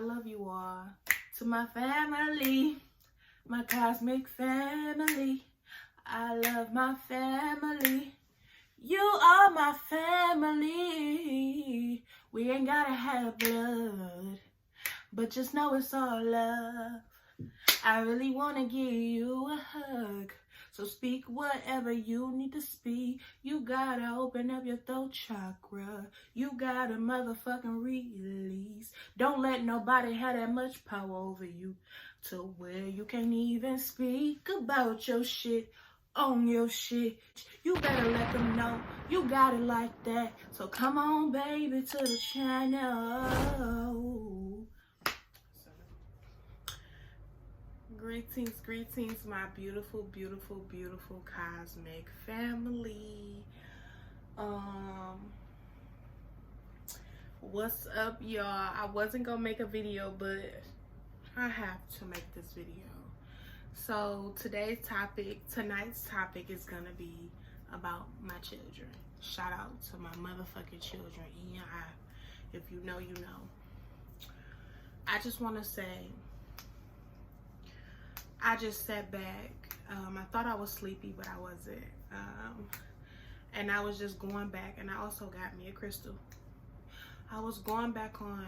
love you all. To my family, my cosmic family, I love my family. You are my family. We ain't gotta have blood, but just know it's all love. I really wanna give you a hug, so speak whatever you need to speak. You gotta open up your throat chakra. You gotta motherfucking release. Don't let nobody have that much power over you to where you can't even speak about your shit, on your shit. You better let them know you got it like that. So come on, baby, to the channel. Greetings, my beautiful, beautiful, beautiful cosmic family. What's up, y'all? I wasn't gonna make a video, but I have to make this video. So tonight's topic is gonna be about my children. Shout out to my motherfucking children. If you know, you know. I just want to say, I just sat back. I thought I was sleepy, but I wasn't. And I was just going back, and I also got me a crystal. I was going back on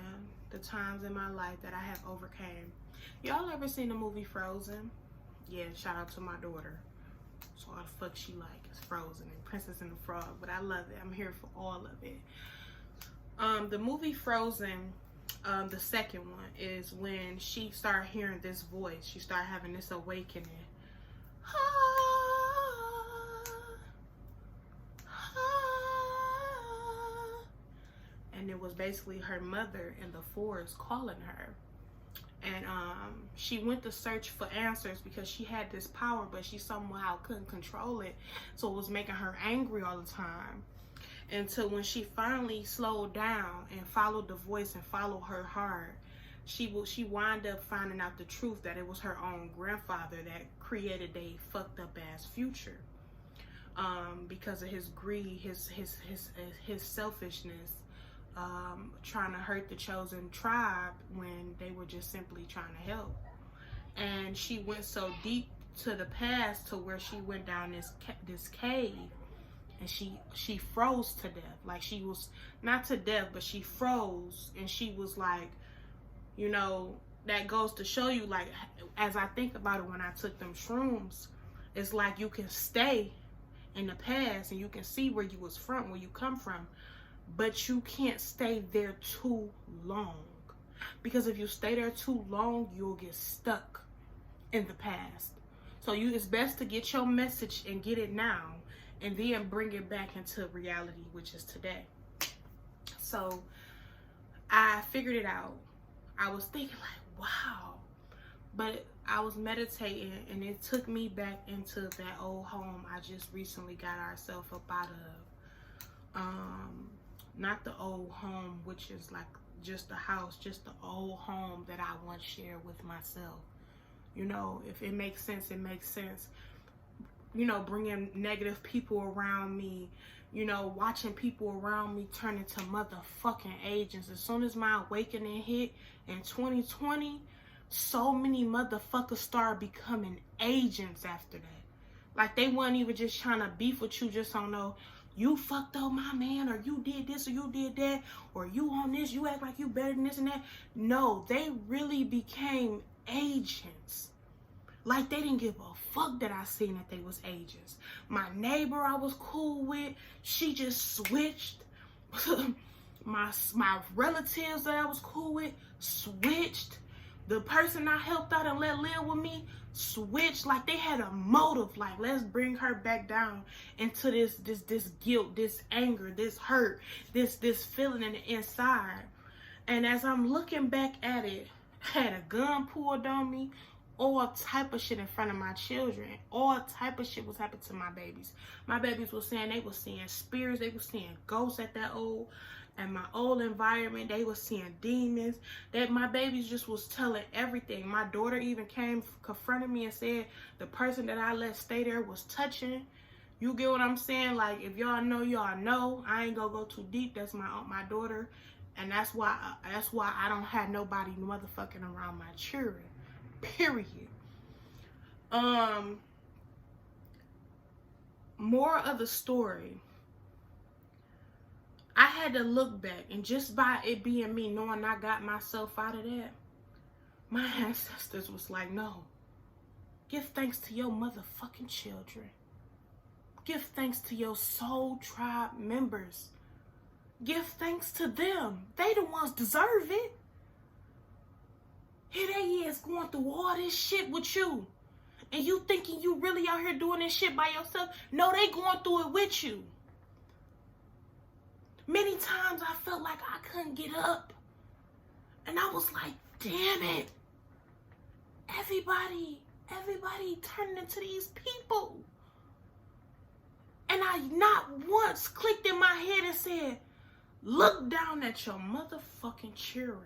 the times in my life that I have overcame. Y'all ever seen the movie Frozen? Yeah, shout out to my daughter. So what the fuck she like? It's Frozen and Princess and the Frog, but I love it. I'm here for all of it. The movie Frozen, the second one, is when she started hearing this voice. She started having this awakening. And it was basically her mother in the forest calling her. And she went to search for answers because she had this power, but she somehow couldn't control it. So it was making her angry all the time. Until when she finally slowed down and followed the voice and followed her heart, she wound up finding out the truth that it was her own grandfather that created a fucked up ass future. Because of his greed, his selfishness, trying to hurt the chosen tribe when they were just simply trying to help. And she went so deep to the past to where she went down this cave. And she froze to death. Like, she was not to death, but she froze. And she was like, you know, that goes to show you, like, as I think about it when I took them shrooms, it's like you can stay in the past and you can see where you was from, where you come from, but you can't stay there too long. Because if you stay there too long, you'll get stuck in the past. So it's best to get your message and get it now, and then bring it back into reality, which is today. So I figured it out. I was thinking like, wow. But I was meditating, and it took me back into that old home I just recently got ourselves up out of. Not the old home, which is like just a house, just the old home that I once shared with myself. You know, if it makes sense, it makes sense. You know, bringing negative people around me, you know, watching people around me turn into motherfucking agents. As soon as my awakening hit in 2020, so many motherfuckers started becoming agents after that. Like, they weren't even just trying to beef with you just on no, you fucked up my man, or you did this, or you did that, or you on this, you act like you better than this and that. No, they really became agents. Like, they didn't give a fuck that I seen that they was agents. My neighbor I was cool with, she just switched. my relatives that I was cool with switched. The person I helped out and let live with me switched. Like, they had a motive. Like, let's bring her back down into this guilt, this anger, this hurt, this feeling in the inside. And as I'm looking back at it, I had a gun pulled on me. All type of shit in front of my children. All type of shit was happening to my babies. My babies were saying they were seeing spirits. They were seeing ghosts at my old environment. They were seeing demons. My babies just was telling everything. My daughter even confronted me and said the person that I let stay there was touching. You get what I'm saying? Like, if y'all know, y'all know. I ain't gonna go too deep. That's my daughter. And that's why I don't have nobody motherfucking around my children. Period. More of the story. I had to look back, and just by it being me, knowing I got myself out of that, my ancestors was like, no. Give thanks to your motherfucking children. Give thanks to your soul tribe members. Give thanks to them. They the ones deserve it. Here they is going through all this shit with you. And you thinking you really out here doing this shit by yourself? No, they going through it with you. Many times I felt like I couldn't get up. And I was like, damn it. Everybody turning into these people. And I not once clicked in my head and said, look down at your motherfucking children.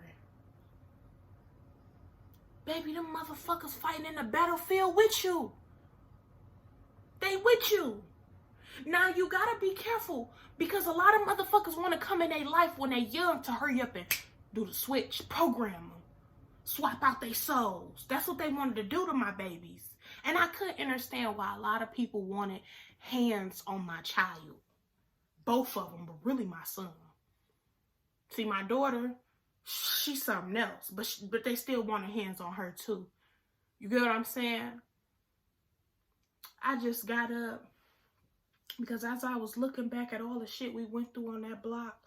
Baby, them motherfuckers fighting in the battlefield with you. They with you. Now you gotta be careful, because a lot of motherfuckers want to come in their life when they young to hurry up and do the switch, program them, swap out their souls. That's what they wanted to do to my babies. And I couldn't understand why a lot of people wanted hands on my child. Both of them, but really my son. See, my daughter, she's something else, but they still wanted hands on her too. You get what I'm saying? I just got up because as I was looking back at all the shit we went through on that block,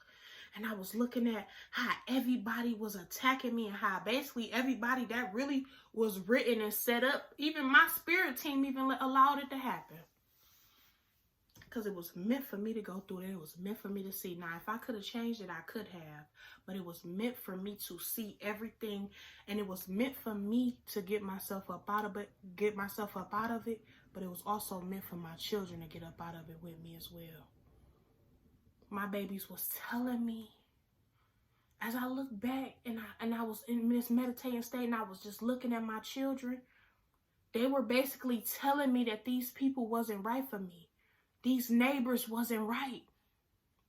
and I was looking at how everybody was attacking me and how basically everybody that really was written and set up, even my spirit team even allowed it to happen. Because it was meant for me to go through it. It was meant for me to see. Now, if I could have changed it, I could have. But it was meant for me to see everything. And it was meant for me to get myself up out of it. But it was also meant for my children to get up out of it with me as well. My babies was telling me, as I look back and I was in this meditating state and I was just looking at my children, they were basically telling me that these people wasn't right for me. These neighbors wasn't right.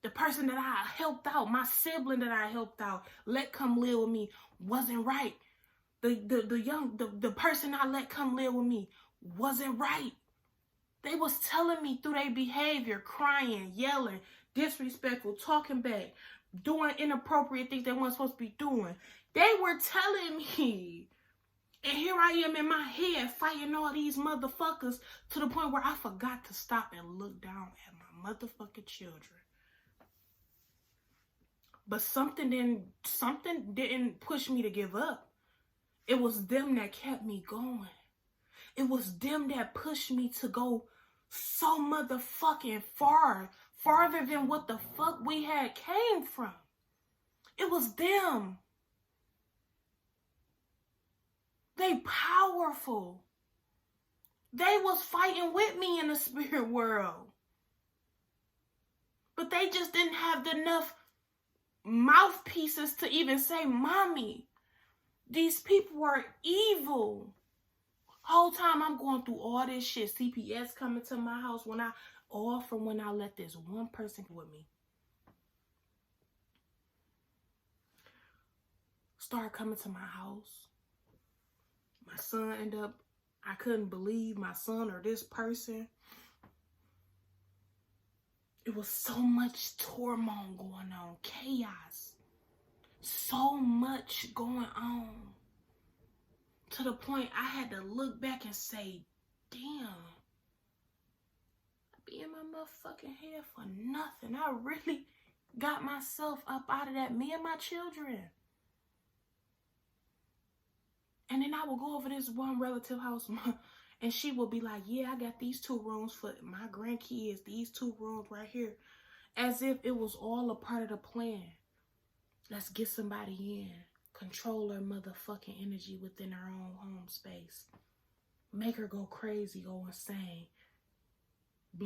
The person that I helped out, my sibling that I helped out, let come live with me, wasn't right. The person I let come live with me wasn't right. They was telling me through their behavior, crying, yelling, disrespectful, talking back, doing inappropriate things they weren't supposed to be doing. They were telling me. And here I am in my head fighting all these motherfuckers to the point where I forgot to stop and look down at my motherfucking children. But something didn't push me to give up. It was them that kept me going. It was them that pushed me to go so motherfucking farther than what the fuck we had came from. It was them. They powerful. They was fighting with me in the spirit world. But they just didn't have enough mouthpieces to even say, Mommy, these people are evil. Whole time I'm going through all this shit. CPS coming to my house when I let this one person with me. Start coming to my house. My son ended up, I couldn't believe my son or this person. It was so much turmoil going on, chaos. So much going on. To the point I had to look back and say, damn, I be in my motherfucking head for nothing. I really got myself up out of that, me and my children. And then I will go over this one relative house and she will be like, yeah, I got these 2 rooms for my grandkids, these 2 rooms right here. As if it was all a part of the plan. Let's get somebody in. Control her motherfucking energy within her own home space. Make her go crazy, go insane.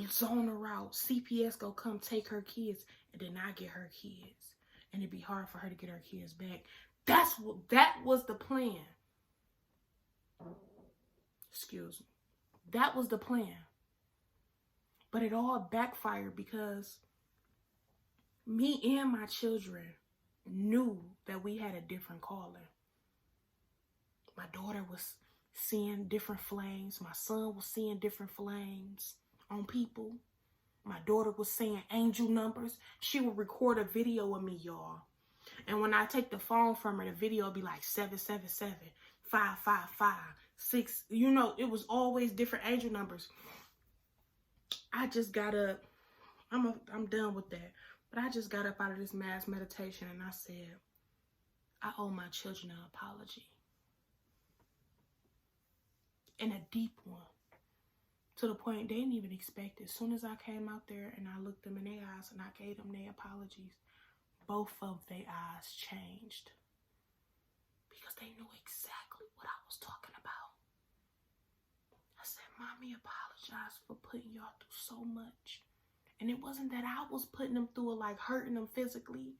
Zone her out. CPS go come take her kids and then I get her kids. And it'd be hard for her to get her kids back. That was the plan. Excuse me. That was the plan. But it all backfired because me and my children knew that we had a different calling. My daughter was seeing different flames. My son was seeing different flames on people. My daughter was saying angel numbers. She would record a video of me, y'all. And when I take the phone from her, the video would be like 777, 555, 6. You know, it was always different angel numbers. I just got up. I'm done with that. But I just got up out of this mass meditation and I said, I owe my children an apology. And a deep one. To the point they didn't even expect it. As soon as I came out there and I looked them in their eyes and I gave them their apologies, both of their eyes changed. Because they knew exactly what I was talking about. I said, Mommy, apologize for putting y'all through so much. And it wasn't that I was putting them through it, like hurting them physically.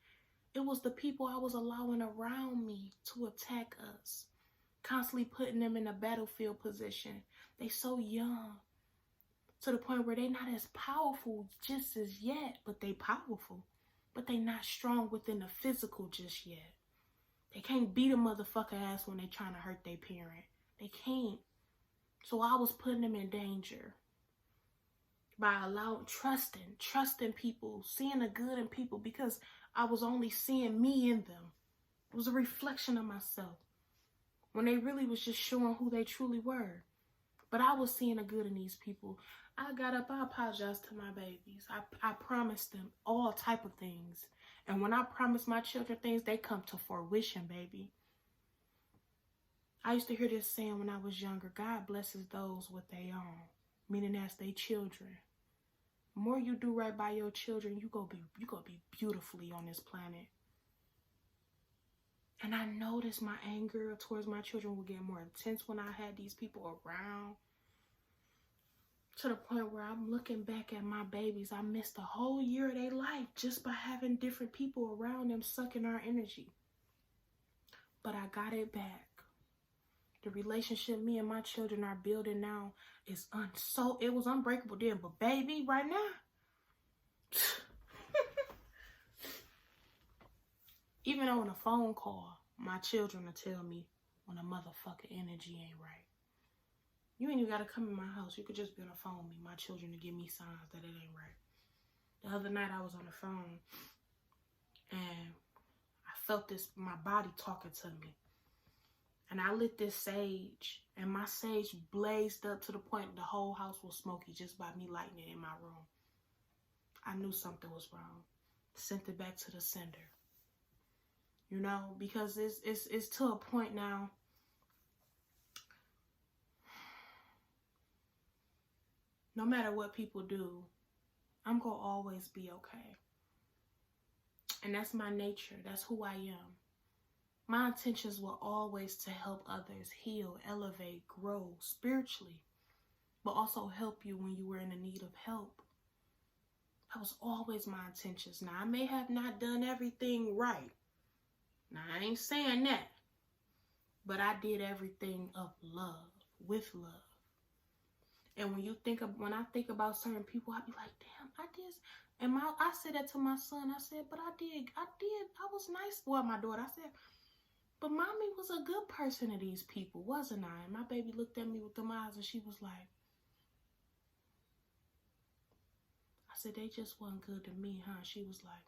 It was the people I was allowing around me to attack us. Constantly putting them in a battlefield position. They so young. To the point where they not as powerful just as yet. But they powerful. But they not strong within the physical just yet. They can't beat a motherfucker ass when they trying to hurt their parent. They can't. So I was putting them in danger. By trusting people, seeing the good in people, because I was only seeing me in them. It was a reflection of myself. When they really was just showing who they truly were. But I was seeing the good in these people. I got up, I apologized to my babies. I promised them all type of things. And when I promise my children things, they come to fruition, baby. I used to hear this saying when I was younger, God blesses those with their own. Meaning that's their children. The more you do right by your children, you gonna be beautifully on this planet. And I noticed my anger towards my children would get more intense when I had these people around. To the point where I'm looking back at my babies. I missed a whole year of their life just by having different people around them sucking our energy. But I got it back. The relationship me and my children are building now is it was unbreakable then, but baby, right now, even on a phone call, my children will tell me when a motherfucker energy ain't right. You ain't even gotta come in my house. You could just be on the phone with me. My children to give me signs that it ain't right. The other night I was on the phone and I felt my body talking to me. And I lit this sage, and my sage blazed up to the point the whole house was smoky just by me lighting it in my room. I knew something was wrong. Sent it back to the sender. You know, because it's to a point now. No matter what people do, I'm going to always be okay. And that's my nature. That's who I am. My intentions were always to help others heal, elevate, grow spiritually, but also help you when you were in the need of help. That was always my intentions. Now, I may have not done everything right. Now, I ain't saying that, but I did everything of love, with love. And when I think about certain people, I be like, damn, I did. And I said that to my son. I said, but I was nice. Well, my daughter, I said, but Mommy was a good person to these people, wasn't I? And my baby looked at me with them eyes and she was like, I said, they just weren't good to me, huh? She was like,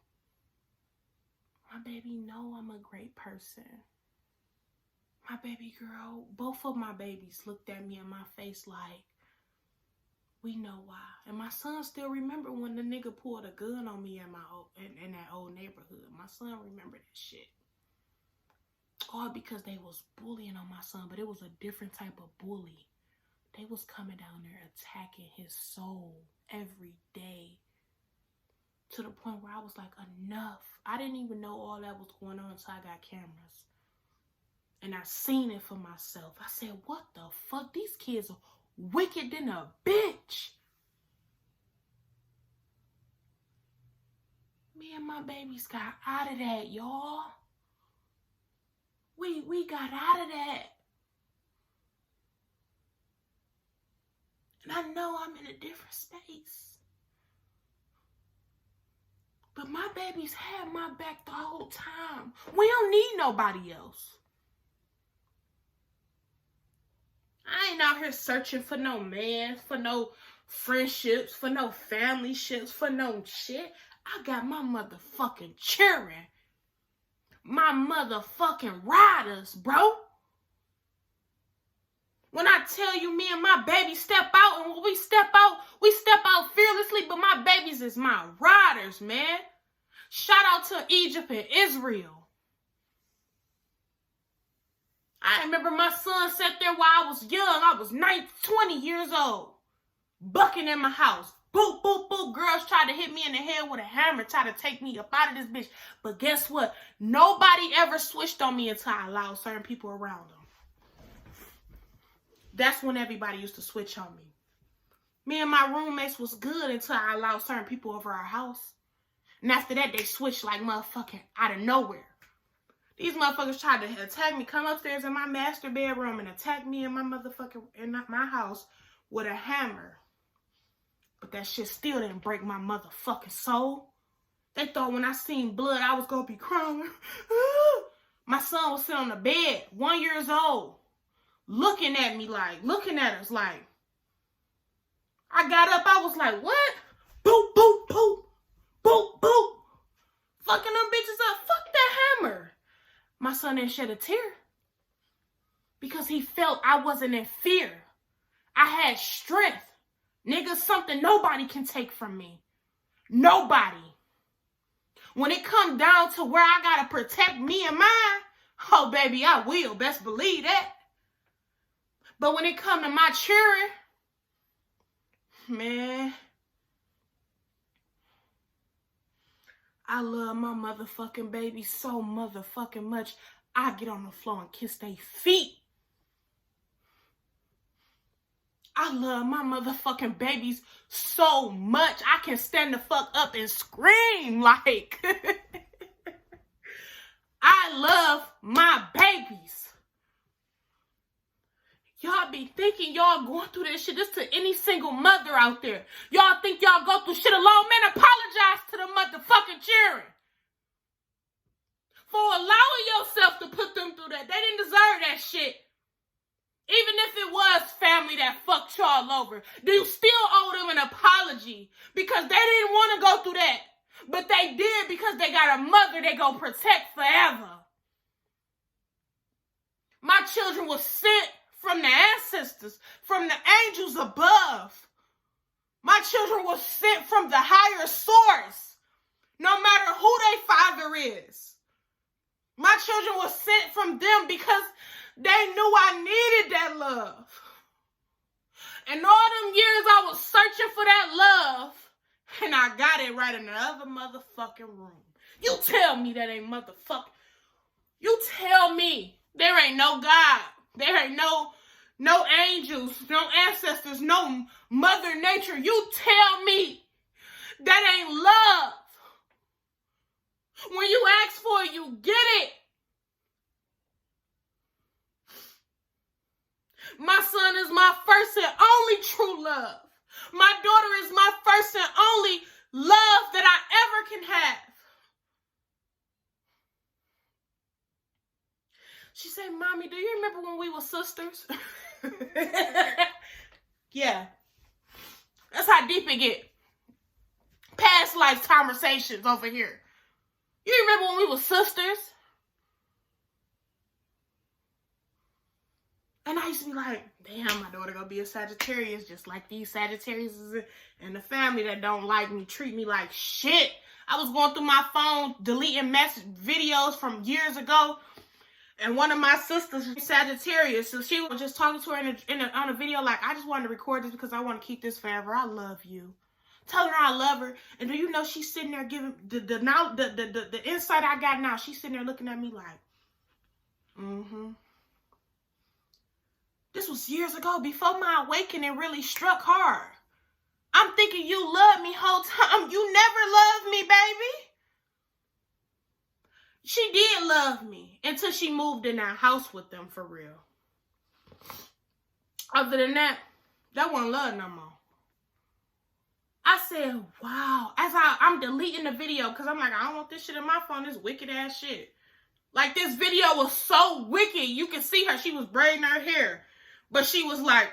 my baby know I'm a great person. My baby girl, both of my babies looked at me in my face like, we know why. And my son still remember when the nigga pulled a gun on me in that old neighborhood. My son remember that shit. All because they was bullying on my son, but it was a different type of bully. They was coming down there attacking his soul every day. To the point where I was like, enough. I didn't even know all that was going on until I got cameras. And I seen it for myself. I said, what the fuck? These kids are wicked than a bitch. Me and my babies got out of that, y'all. We got out of that. And I know I'm in a different space. But my babies had my back the whole time. We don't need nobody else. I ain't out here searching for no man, for no friendships, for no family ships, for no shit. I got my motherfucking children. My motherfucking riders, bro. When I tell you me and my baby step out, and when we step out fearlessly, but my babies is my riders, man. Shout out to Egypt and Israel. I remember my son sat there while I was young. I was 20 years old. Bucking in my house. Boop, boop, boop. Girls tried to hit me in the head with a hammer, tried to take me up out of this bitch. But guess what? Nobody ever switched on me until I allowed certain people around them. That's when everybody used to switch on me. Me and my roommates was good until I allowed certain people over our house. And after that, they switched like motherfucking out of nowhere. These motherfuckers tried to attack me, come upstairs in my master bedroom and attack me in my house with a hammer. But that shit still didn't break my motherfucking soul. They thought when I seen blood, I was gonna be crying. My son was sitting on the bed, 1 year old, looking at us like. I got up, I was like, what? Boop, boop, boop, boop, boop. Fucking them bitches up, fuck that hammer. My son didn't shed a tear because he felt I wasn't in fear. I had strength. Nigga, something nobody can take from me. Nobody. When it come down to where I gotta protect me and mine, oh baby, I will. Best believe that. But when it come to my children, man, I love my motherfucking baby so motherfucking much. I get on the floor and kiss their feet. I love my motherfucking babies so much. I can stand the fuck up and scream like. I love my babies. Y'all be thinking y'all going through this shit. This to any single mother out there. Y'all think y'all go through shit alone. Man, apologize to the motherfucking children for allowing yourself to put them through that. They didn't deserve that shit. Even if it was family that fucked y'all over, you still owe them an apology because they didn't want to go through that. But they did because they got a mother they gonna protect forever. My children were sent from the ancestors, from the angels above. My children were sent from the higher source, no matter who their father is. My children were sent from them because they knew I needed that love. And all them years I was searching for that love, and I got it right in the other motherfucking room. You tell me that ain't motherfucking. You tell me there ain't no God. There ain't no angels, no ancestors, no Mother Nature. You tell me that ain't love. When you ask for it, you get it. My son is my first and only true love. My daughter is my first and only love that I ever can have. She said, Mommy, do you remember when we were sisters? Yeah. That's how deep it get. Past life conversations over here. You remember when we were sisters? And I used to be like, damn, my daughter gonna be a Sagittarius, just like these Sagittariuses in the family that don't like me, treat me like shit. I was going through my phone, deleting message videos from years ago, and one of my sisters is Sagittarius, so she was just talking to her on a video like, I just wanted to record this because I want to keep this forever. I love you. Telling her I love her, and do you know she's sitting there giving the insight I got now? She's sitting there looking at me like, This was years ago, before my awakening really struck hard. I'm thinking you loved me whole time. You never loved me, baby. She did love me until she moved in that house with them for real. Other than that, that wasn't love no more. I said, wow. As I'm deleting the video because I'm like, I don't want this shit in my phone. This wicked ass shit. Like, this video was so wicked. You can see her. She was braiding her hair. But she was like,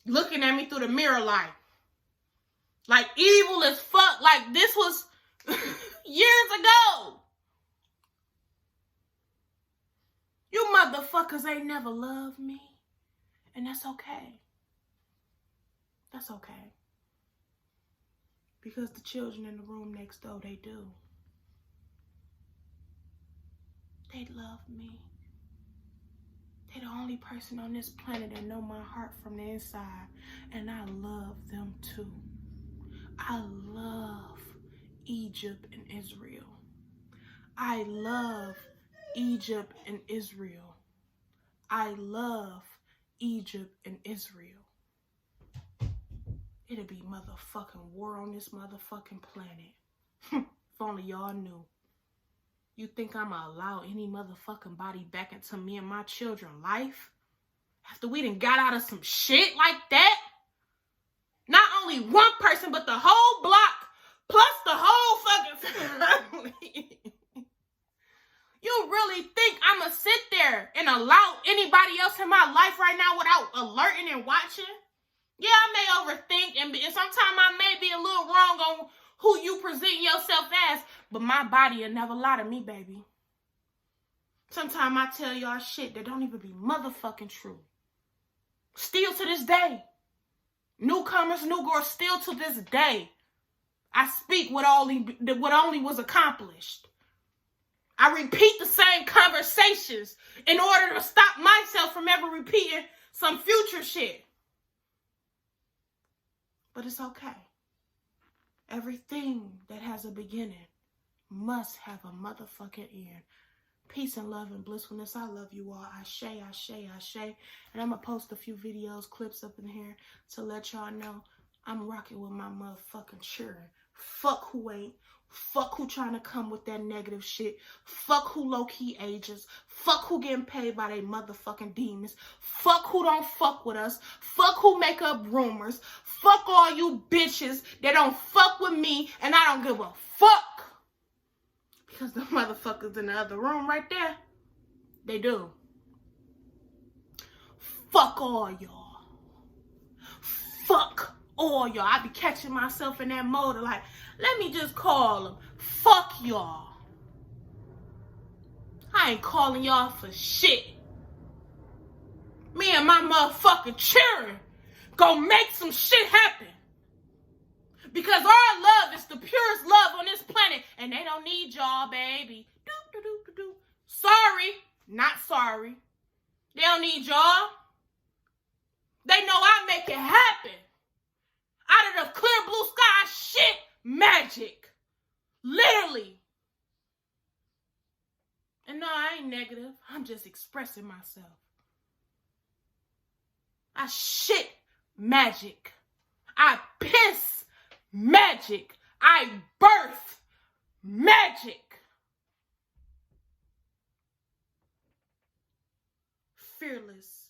looking at me through the mirror like evil as fuck. Like, this was years ago. You motherfuckers ain't never loved me. And that's okay. That's okay. Because the children in the room next door, they do. They love me. They're the only person on this planet that know my heart from the inside. And I love them too. I love Egypt and Israel. I love Egypt and Israel. I love Egypt and Israel. It'll be motherfucking war on this motherfucking planet. If only y'all knew. You think I'ma allow any motherfucking body back into me and my children's life? After we done got out of some shit like that? Not only one person, but the whole block, plus the whole fucking family. You really think I'ma sit there and allow anybody else in my life right now without alerting and watching? Yeah, I may overthink, and sometimes I may be a little wrong on who you present yourself as, but my body will never lie to me, baby. Sometimes I tell y'all shit that don't even be motherfucking true. Still to this day. Newcomers, new girls, still to this day. I speak what only was accomplished. I repeat the same conversations in order to stop myself from ever repeating some future shit. But it's okay. Everything that has a beginning must have a motherfucking end. Peace and love and blissfulness. I love you all. Ashe, ashe, ashe. And I'm going to post a few videos, clips up in here to let y'all know I'm rocking with my motherfucking children. Fuck who ain't. Fuck who trying to come with that negative shit. Fuck who low-key ages. Fuck who getting paid by they motherfucking demons. Fuck who don't fuck with us. Fuck who make up rumors. Fuck all you bitches that don't fuck with me and I don't give a fuck. Because the motherfuckers in the other room right there, they do. Fuck all y'all. Fuck all y'all. I be catching myself in that mode of like, let me just call them. Fuck y'all. I ain't calling y'all for shit. Me and my motherfucking children gonna make some shit happen. Because our love is the purest love on this planet. And they don't need y'all, baby. Sorry. Not sorry. They don't need y'all. They know I make it happen. Out of the clear blue sky shit. Magic. Literally. And no, I ain't negative. I'm just expressing myself. I shit magic. I piss magic. I birth magic. Fearless.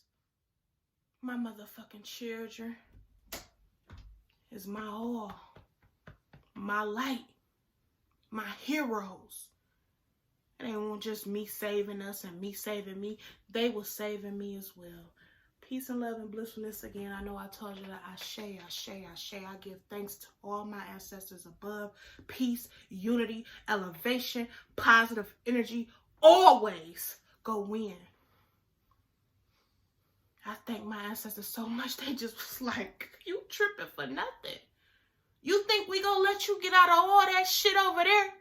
My motherfucking children is my all. My light. My heroes. It ain't just me saving us and me saving me. They were saving me as well. Peace and love and blissfulness again. I know I told you that ashe, ashe, ashe. I give thanks to all my ancestors above. Peace, unity, elevation, positive energy. Always go win. I thank my ancestors so much. They just was like, you tripping for nothing. You think we gonna let you get out of all that shit over there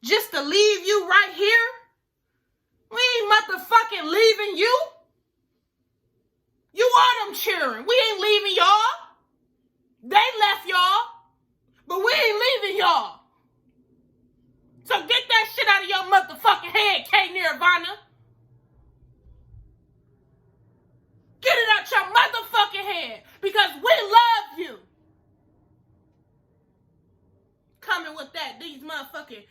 just to leave you right here? We ain't motherfucking leaving you. You are them children. We ain't leaving y'all. They left y'all. But we ain't leaving y'all. So get that shit out of your motherfucking head, K Nirvana. Get it out your motherfucking head. Because we love you. Coming with that, these motherfucking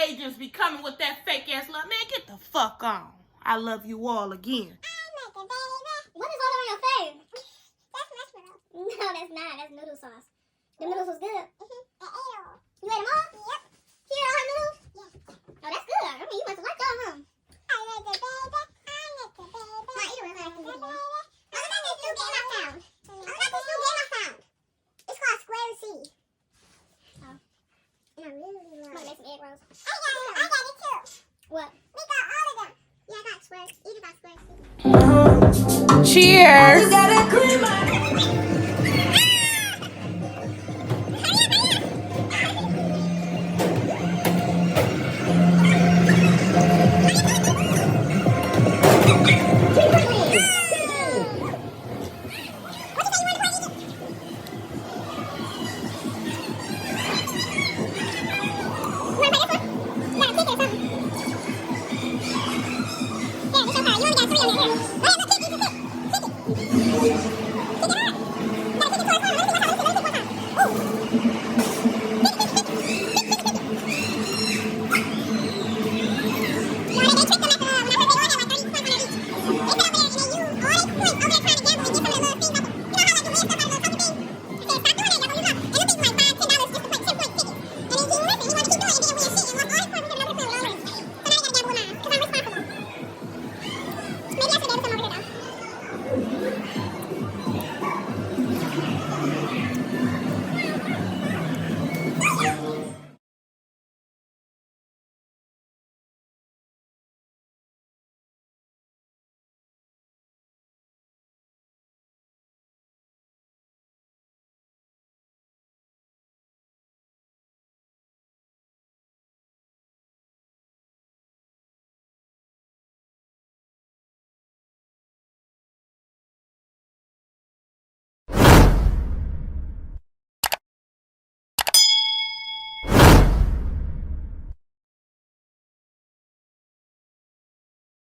agents be coming with that fake ass love. Man, get the fuck on. I love you all again. What is all on your face? That's my that's not. That's noodle sauce. The noodles was good. You ate them all? Yep. She ate all her noodles? Yes. Oh, that's good. I mean, you must have liked all, huh? I like the baby. I eat them. I like the baby. Oh, look at this new game I found. It's called Square C. Oh. And I really love it. I'm gonna make some egg rolls. I got it too. What? We got all of them. Yeah, I got Square. Either got Square C. Cheers. Yeah, this your card. You only got 3 on it. Here.